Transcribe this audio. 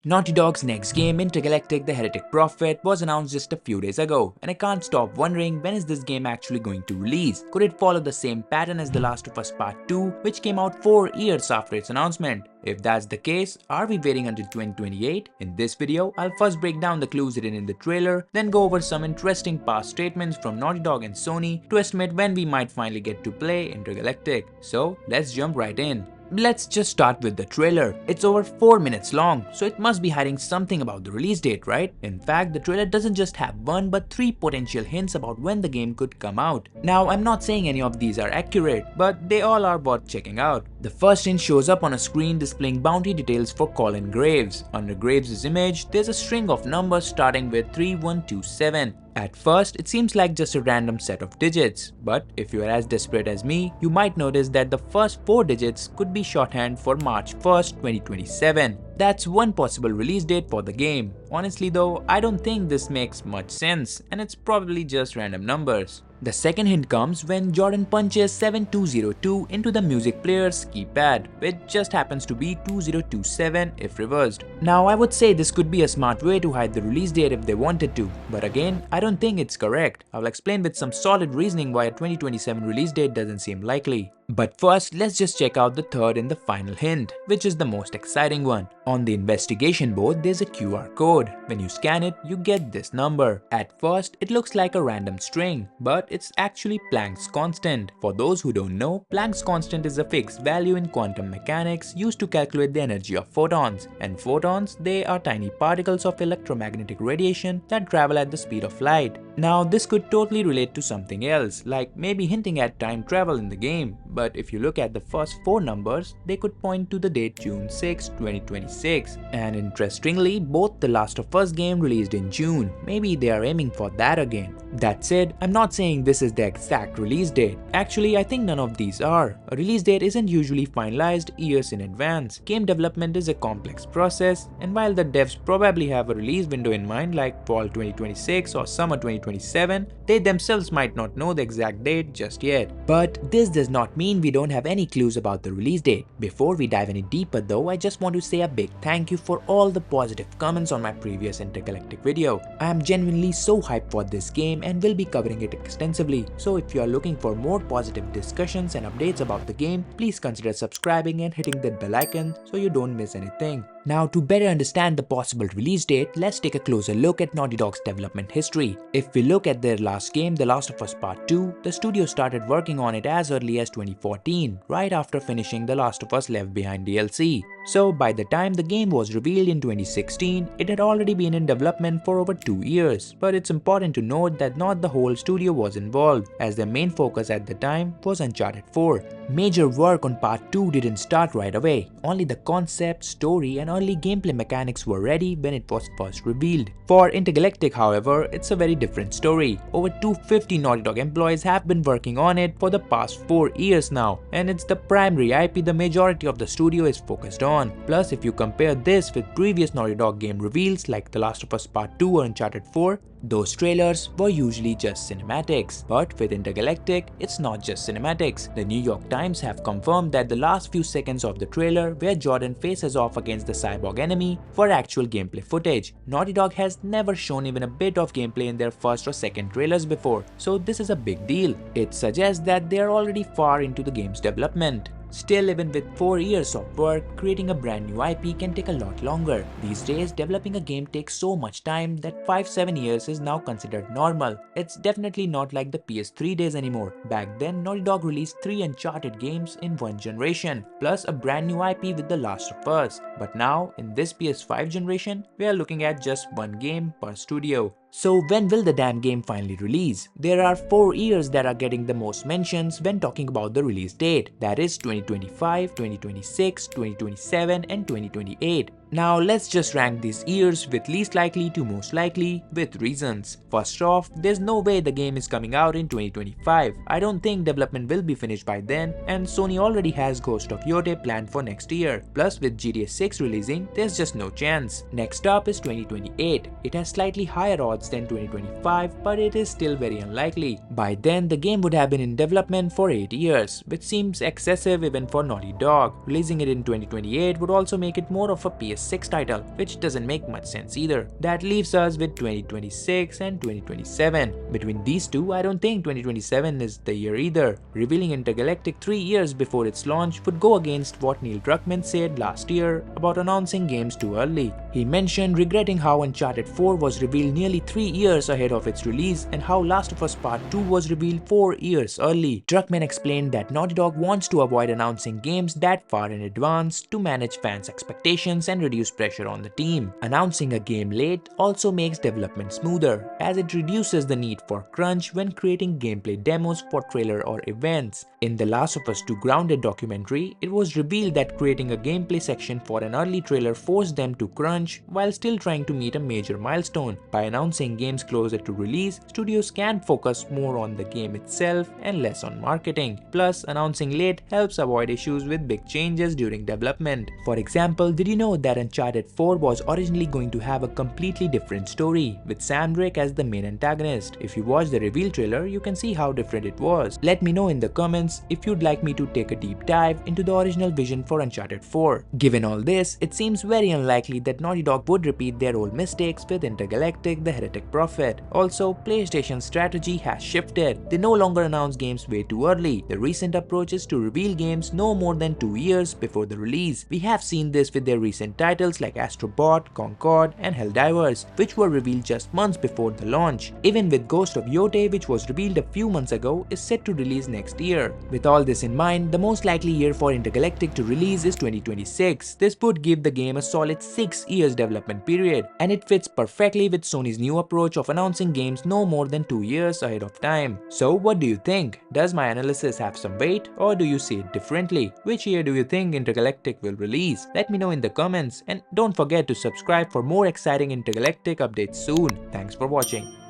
Naughty Dog's next game, Intergalactic: The Heretic Prophet, was announced just a few days ago, and I can't stop wondering when is this game actually going to release? Could it follow the same pattern as The Last of Us Part 2, which came out 4 years after its announcement? If that's the case, are we waiting until 2028? In this video, I'll first break down the clues hidden in the trailer, then go over some interesting past statements from Naughty Dog and Sony to estimate when we might finally get to play Intergalactic. So let's jump right in. Let's just start with the trailer. It's over 4 minutes long, so it must be hiding something about the release date, right? In fact, the trailer doesn't just have one but 3 potential hints about when the game could come out. Now, I'm not saying any of these are accurate, but they all are worth checking out. The first hint shows up on a screen displaying bounty details for Colin Graves. Under Graves' image, there's a string of numbers starting with 3127. At first, it seems like just a random set of digits, but if you are as desperate as me, you might notice that the first 4 digits could be shorthand for March 1st, 2027. That's one possible release date for the game. Honestly though, I don't think this makes much sense, and it's probably just random numbers. The second hint comes when Jordan punches 7202 into the music player's keypad, which just happens to be 2027 if reversed. Now, I would say this could be a smart way to hide the release date if they wanted to, but again, I don't think it's correct. I'll explain with some solid reasoning why a 2027 release date doesn't seem likely. But first, let's just check out the third and the final hint, which is the most exciting one. On the investigation board, there's a QR code. When you scan it, you get this number. At first, it looks like a random string, but it's actually Planck's constant. For those who don't know, Planck's constant is a fixed value in quantum mechanics used to calculate the energy of photons. And photons, they are tiny particles of electromagnetic radiation that travel at the speed of light. Now, this could totally relate to something else, like maybe hinting at time travel in the game. But if you look at the first 4 numbers, they could point to the date June 6, 2026. And interestingly, both The Last of Us game released in June. Maybe they are aiming for that again. That said, I'm not saying this is the exact release date. Actually, I think none of these are. A release date isn't usually finalized years in advance. Game development is a complex process, and while the devs probably have a release window in mind like fall 2026 or summer 2027, they themselves might not know the exact date just yet. But this does not mean we don't have any clues about the release date. Before we dive any deeper though, I just want to say a big thank you for all the positive comments on my previous Intergalactic video. I am genuinely so hyped for this game and will be covering it extensively. So if you are looking for more positive discussions and updates about the game, please consider subscribing and hitting that bell icon so you don't miss anything. Now, to better understand the possible release date, let's take a closer look at Naughty Dog's development history. If we look at their last game, The Last of Us Part 2, the studio started working on it as early as 2014, right after finishing The Last of Us Left Behind DLC. So by the time the game was revealed in 2016, it had already been in development for over 2 years. But it's important to note that not the whole studio was involved, as their main focus at the time was Uncharted 4. Major work on Part 2 didn't start right away. Only the concept, story and early gameplay mechanics were ready when it was first revealed. For Intergalactic, however, it's a very different story. Over 250 Naughty Dog employees have been working on it for the past 4 years now, and it's the primary IP the majority of the studio is focused on. Plus, if you compare this with previous Naughty Dog game reveals like The Last of Us Part 2 or Uncharted 4, those trailers were usually just cinematics. But with Intergalactic, it's not just cinematics. The New York Times have confirmed that the last few seconds of the trailer where Jordan faces off against the cyborg enemy were actual gameplay footage. Naughty Dog has never shown even a bit of gameplay in their first or second trailers before, so this is a big deal. It suggests that they are already far into the game's development. Still, even with 4 years of work, creating a brand new IP can take a lot longer. These days, developing a game takes so much time that 5-7 years is now considered normal. It's definitely not like the PS3 days anymore. Back then, Naughty Dog released 3 Uncharted games in one generation, plus a brand new IP with The Last of Us. But now, in this PS5 generation, we are looking at just one game per studio. So when will the damn game finally release? There are 4 years that are getting the most mentions when talking about the release date. That is 2025, 2026, 2027 and 2028. Now let's just rank these years with least likely to most likely with reasons. First off, there's no way the game is coming out in 2025. I don't think development will be finished by then, and Sony already has Ghost of Yotei planned for next year. Plus with GTA 6 releasing, there's just no chance. Next up is 2028. It has slightly higher odds than 2025, but it is still very unlikely. By then, the game would have been in development for 8 years, which seems excessive even for Naughty Dog. Releasing it in 2028 would also make it more of a PS 2026 title, which doesn't make much sense either. That leaves us with 2026 and 2027. Between these two, I don't think 2027 is the year either. Revealing Intergalactic 3 years before its launch would go against what Neil Druckmann said last year about announcing games too early. He mentioned regretting how Uncharted 4 was revealed nearly 3 years ahead of its release and how Last of Us Part 2 was revealed 4 years early. Druckmann explained that Naughty Dog wants to avoid announcing games that far in advance to manage fans' expectations and reduce pressure on the team. Announcing a game late also makes development smoother, as it reduces the need for crunch when creating gameplay demos for trailer or events. In the Last of Us 2 Grounded documentary, it was revealed that creating a gameplay section for an early trailer forced them to crunch while still trying to meet a major milestone. By announcing games closer to release, studios can focus more on the game itself and less on marketing. Plus, announcing late helps avoid issues with big changes during development. For example, did you know that Uncharted 4 was originally going to have a completely different story, with Sam Drake as the main antagonist? If you watch the reveal trailer, you can see how different it was. Let me know in the comments if you'd like me to take a deep dive into the original vision for Uncharted 4. Given all this, it seems very unlikely that Naughty Dog would repeat their old mistakes with Intergalactic: The Heretic Prophet. Also, PlayStation's strategy has shifted. They no longer announce games way too early. The recent approach is to reveal games no more than 2 years before the release. We have seen this with their recent titles like Astro Bot, Concord, and Helldivers, which were revealed just months before the launch. Even with Ghost of Yote, which was revealed a few months ago, is set to release next year. With all this in mind, the most likely year for Intergalactic to release is 2026. This would give the game a solid 6 years development period, and it fits perfectly with Sony's new approach of announcing games no more than 2 years ahead of time. So what do you think? Does my analysis have some weight, or do you see it differently? Which year do you think Intergalactic will release? Let me know in the comments, and don't forget to subscribe for more exciting Intergalactic updates soon. Thanks for watching.